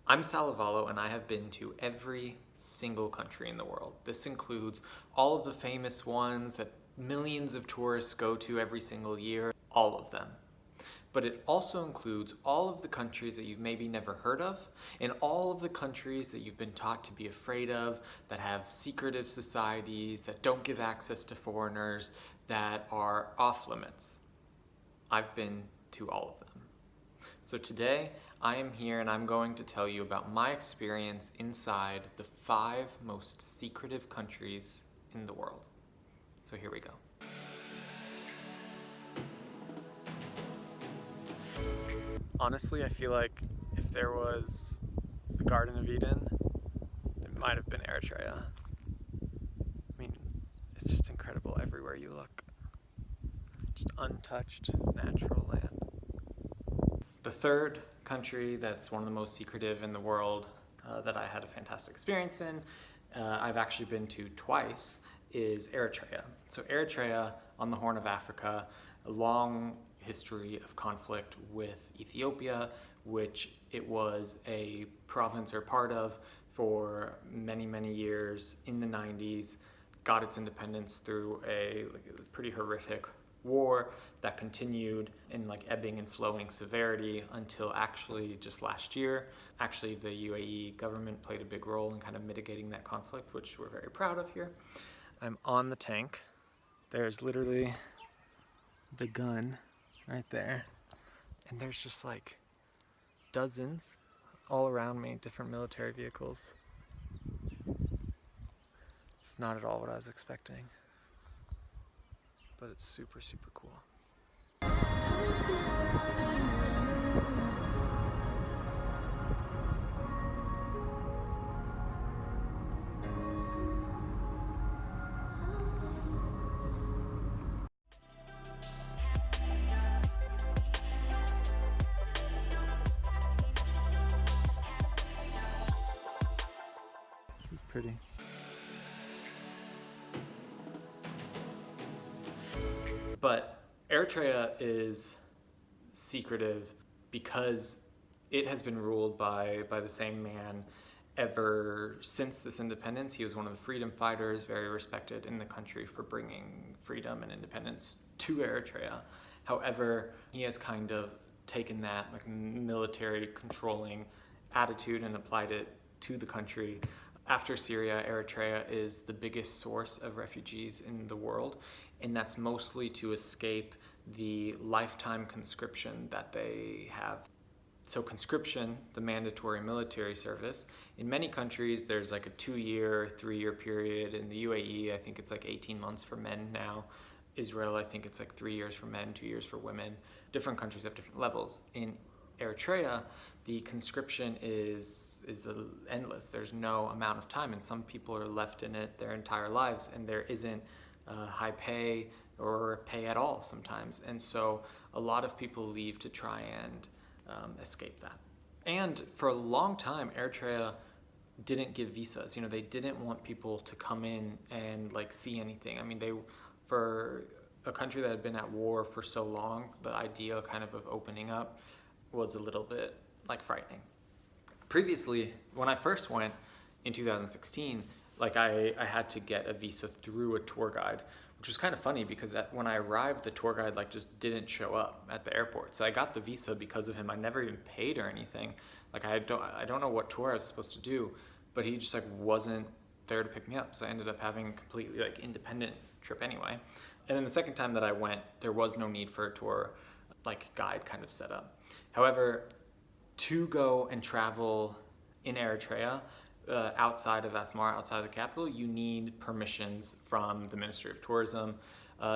I'm Salavalo, and I have been to every single country in the world. This includes all of the famous ones that millions of tourists go to every single year, all of them. But it also includes all of the countries that you've maybe never heard of, and all of the countries that you've been taught to be afraid of, that have secretive societies, that don't give access to foreigners, that are off limits. I've been to all of them. So today, I am here and I'm going to tell you about my experience inside the 5 most secretive countries in the world. So here we go. Honestly, I feel like if there was a Garden of Eden, it might have been Eritrea. I mean, it's just incredible everywhere you look. Just untouched, natural land. The third country that's one of the most secretive in the world that I had a fantastic experience in, I've actually been to twice, is Eritrea. So Eritrea, on the Horn of Africa, a long history of conflict with Ethiopia, which it was a province or part of for many, many years in the 90s, got its independence through a pretty horrific war that continued in ebbing and flowing severity until actually just last year. Actually, the UAE government played a big role in kind of mitigating that conflict, which we're very proud of here. I'm on the tank. There's literally the gun right there. And there's just dozens all around me, different military vehicles. It's not at all what I was expecting, but it's super, super cool. This is pretty. But Eritrea is secretive because it has been ruled by the same man ever since this independence. He was one of the freedom fighters, very respected in the country for bringing freedom and independence to Eritrea. However, he has kind of taken that military controlling attitude and applied it to the country. After Syria, Eritrea is the biggest source of refugees in the world, and that's mostly to escape the lifetime conscription that they have. So conscription, the mandatory military service, in many countries there's a 2-year, 3-year period. In the UAE, I think it's 18 months for men now. Israel, I think it's 3 years for men, 2 years for women. Different countries have different levels. In Eritrea, the conscription is endless. There's no amount of time, and some people are left in it their entire lives, and there isn't high pay or pay at all sometimes. And so a lot of people leave to try and escape that. And for a long time, Eritrea didn't give visas. They didn't want people to come in and see anything. I mean, for a country that had been at war for so long, the idea of opening up was a little bit frightening. Previously, when I first went in 2016, I had to get a visa through a tour guide, which was kind of funny because when I arrived, the tour guide just didn't show up at the airport. So I got the visa because of him. I never even paid or anything. I don't know what tour I was supposed to do, but he just wasn't there to pick me up. So I ended up having a completely independent trip anyway. And then the second time that I went, there was no need for a tour guide kind of set up. However, to go and travel in Eritrea, outside of Asmara, outside of the capital, you need permissions from the Ministry of Tourism.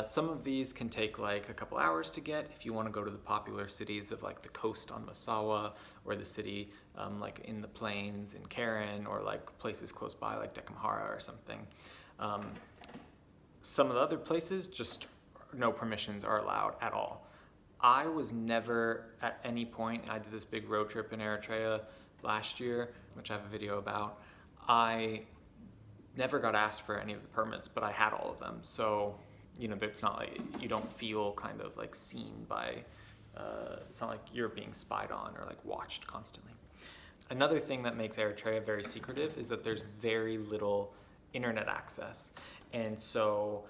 Some of these can take a couple hours to get if you want to go to the popular cities of the coast on Massawa, or the city in the plains in Karen, or places close by like Dekamhara or something. Some of the other places, just no permissions are allowed at all. I was never at any point, I did this big road trip in Eritrea last year, which I have a video about. I never got asked for any of the permits, but I had all of them. So, it's not you don't feel seen by, it's not you're being spied on or watched constantly. Another thing that makes Eritrea very secretive is that there's very little internet access. And so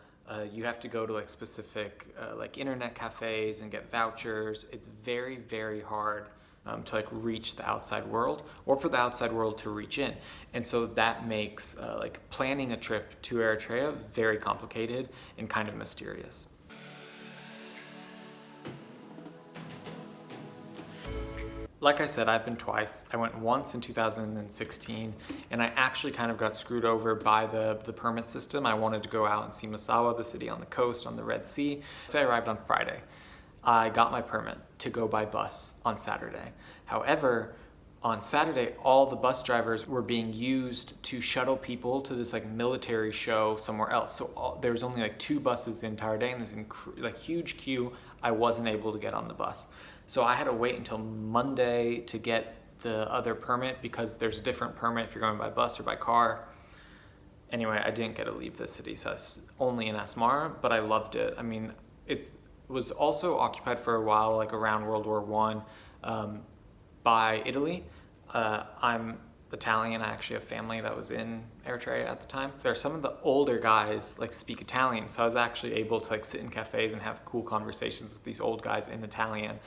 you have to go to like specific like internet cafes and get vouchers. It's very, very hard to like reach the outside world, or for the outside world to reach in. And so that makes like planning a trip to Eritrea very complicated and kind of mysterious. Like I said, I've been twice. I went once in 2016, and I actually kind of got screwed over by the permit system. I wanted to go out and see Massawa, the city on the coast, on the Red Sea. So I arrived on Friday. I got my permit to go by bus on Saturday. However, on Saturday, all the bus drivers were being used to shuttle people to this like military show somewhere else. So there was only like 2 buses the entire day, and this like huge queue. I wasn't able to get on the bus. So I had to wait until Monday to get the other permit, because there's a different permit if you're going by bus or by car. Anyway, I didn't get to leave the city, so I was only in Asmara, but I loved it. I mean, it was also occupied for a while, like around World War I, by Italy. I'm Italian. I actually have family that was in Eritrea at the time. There are some of the older guys like speak Italian, so I was actually able to like sit in cafes and have cool conversations with these old guys in Italian.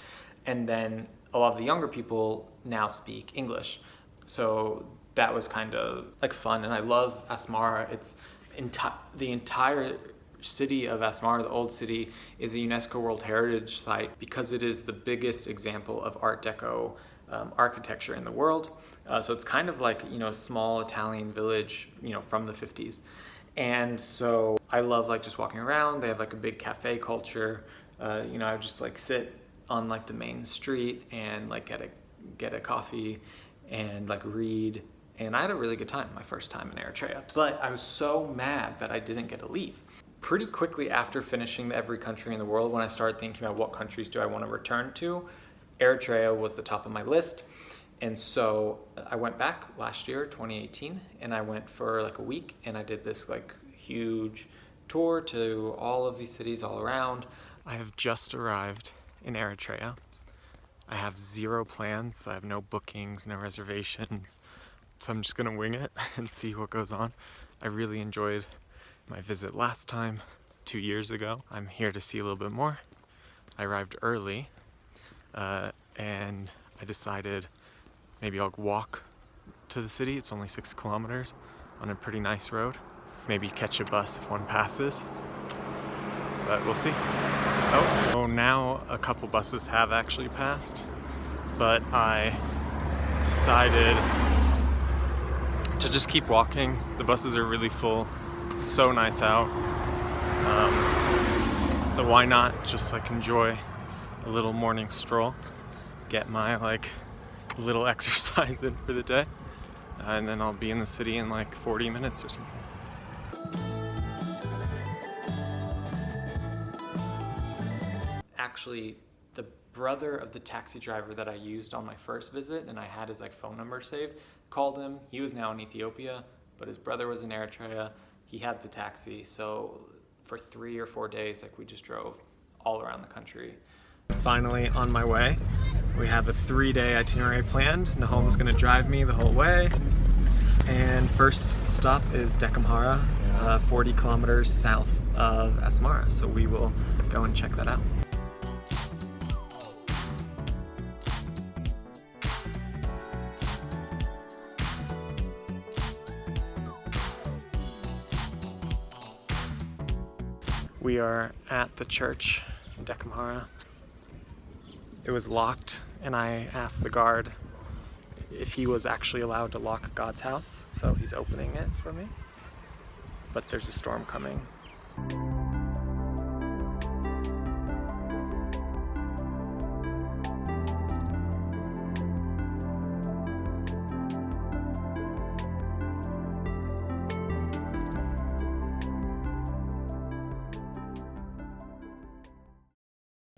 And then a lot of the younger people now speak English. So that was kind of like fun. And I love Asmara. It's the entire city of Asmara, the old city, is a UNESCO World Heritage Site because it is the biggest example of Art Deco architecture in the world. So it's kind of like, a small Italian village, from the 50s. And so I love like just walking around. They have like a big cafe culture. I would just like sit on like the main street and like get a coffee and like read. And I had a really good time my first time in Eritrea. But I was so mad that I didn't get to leave. Pretty quickly after finishing every country in the world, when I started thinking about what countries do I want to return to, Eritrea was the top of my list. And so I went back last year, 2018, and I went for like a week, and I did this like huge tour to all of these cities all around. I have just arrived in Eritrea. I have 0 plans. I have no bookings, no reservations. So I'm just gonna wing it and see what goes on. I really enjoyed my visit last time, 2 years ago. I'm here to see a little bit more. I arrived early, and I decided maybe I'll walk to the city. It's only 6 kilometers on a pretty nice road. Maybe catch a bus if one passes, but we'll see. Oh, now a couple buses have actually passed, but I decided to just keep walking. The buses are really full. It's so nice out. So why not just like enjoy a little morning stroll, get my like little exercise in for the day, and then I'll be in the city in like 40 minutes or something. Actually, the brother of the taxi driver that I used on my first visit, and I had his like phone number saved, called him. He was now in Ethiopia, but his brother was in Eritrea. He had the taxi, so for 3 or 4 days, like we just drove all around the country. Finally on my way. We have a 3-day itinerary planned. Nahom is going to drive me the whole way. And first stop is Dekamhara, 40 kilometers south of Asmara. So we will go and check that out. We are at the church in Dekamhara. It was locked, and I asked the guard if he was actually allowed to lock God's house, so he's opening it for me. But there's a storm coming.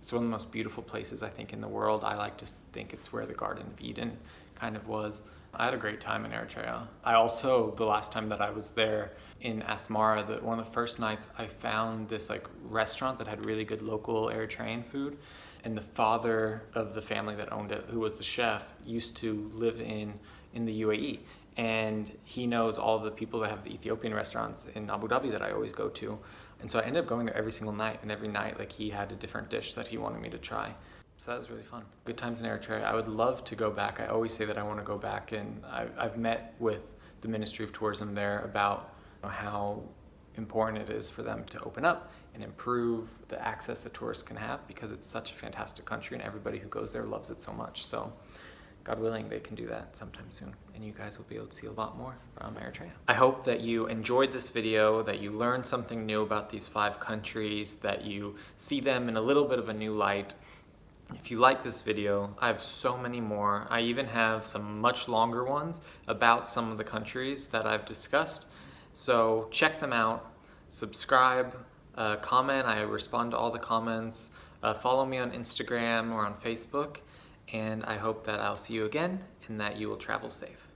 It's one of the most beautiful places, I think, in the world. I like to think it's where the Garden of Eden kind of was. I had a great time in Eritrea. I also, the last time that I was there in Asmara, one of the first nights, I found this like restaurant that had really good local Eritrean food. And the father of the family that owned it, who was the chef, used to live in in the UAE. And he knows all the people that have the Ethiopian restaurants in Abu Dhabi that I always go to. And so I ended up going there every single night, and every night like he had a different dish that he wanted me to try. So that was really fun. Good times in Eritrea. I would love to go back. I always say that I want to go back, and I've met with the Ministry of Tourism there about how important it is for them to open up and improve the access that tourists can have, because it's such a fantastic country and everybody who goes there loves it so much. So God willing, they can do that sometime soon, and you guys will be able to see a lot more from Eritrea. I hope that you enjoyed this video, that you learned something new about these 5 countries, that you see them in a little bit of a new light. If you like this video, I have so many more. I even have some much longer ones about some of the countries that I've discussed. So check them out, subscribe, comment. I respond to all the comments. Follow me on Instagram or on Facebook. And I hope that I'll see you again and that you will travel safe.